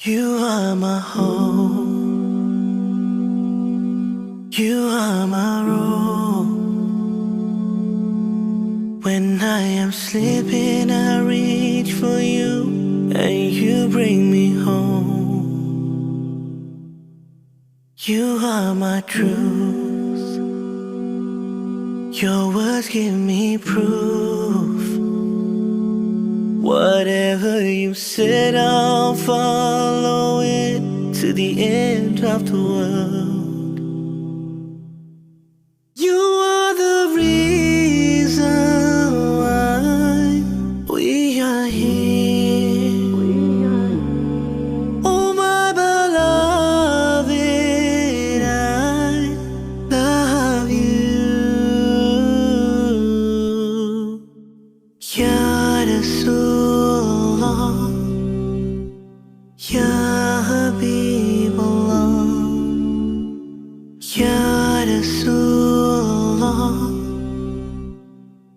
You are my home. You are my room. When I am sleeping, I reach for you, and you bring me home. You are my truth. Your words give me proof. Whatever you said, I'll follow it to the end of the world. You are the reason why we are here. Oh, my beloved, I love you. Ya Rasulullah, Ya Habibullah, Ya Rasulullah,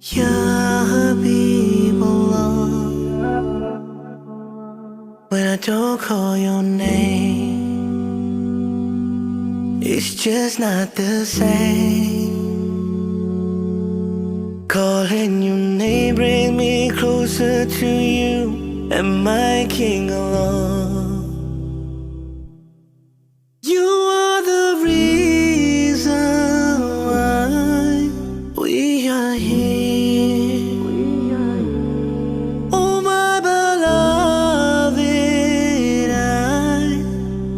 Ya Habibullah. When I don't call your name, it's just not the same. Calling your name brings me closer to you and my King Allah. You are the reason why we are here. Oh, my beloved, I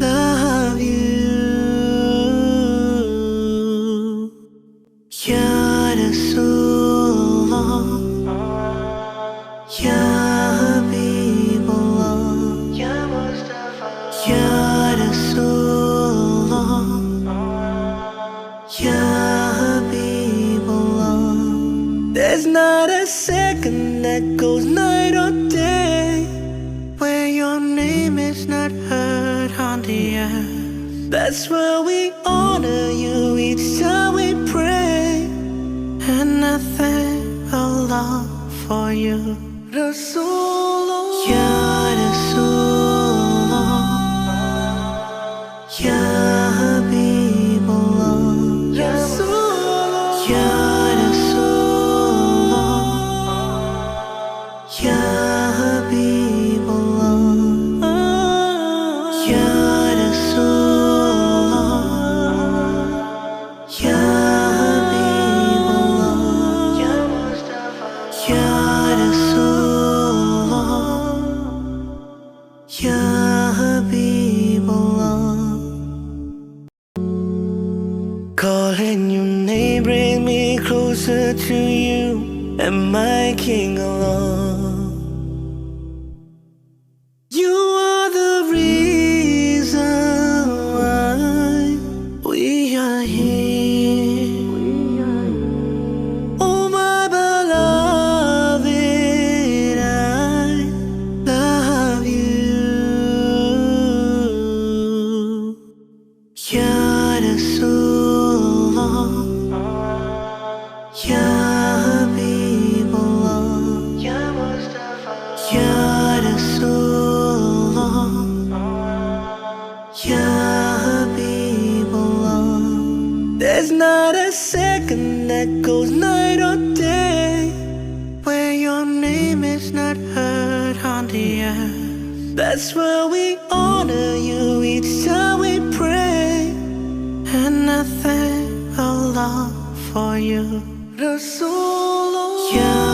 love you. Ya Rasulullah, Ya Habibullah, Ya Mustafa, Ya Rasulullah, Ya Habibullah. There's not a second that goes night or day where your name is not heard on the earth. That's where we honor you each time we pray, and I thank Allah for you. Rasulullah, Ya Rasulullah, Ya Habibullah, Rasulullah, Ya Rasulullah, Ya Habibullah, Ya Rasulullah, Ya Habibullah, Ya Mustafa, Ya Rasulullah, Ya Habibullah. Calling your name brings me closer to you and my King Allah. You are the reason why we are here. Oh, my beloved, I love you. Ya Rasulullah, Ya Habibullah, Ya Mustafa, Ya Rasulullah, Ya Habibullah. There's not a second that goes night or day where your name is not heard on the earth. That's where we honor you each time we pray, and I thank Allah for you. Rasulullah, Ya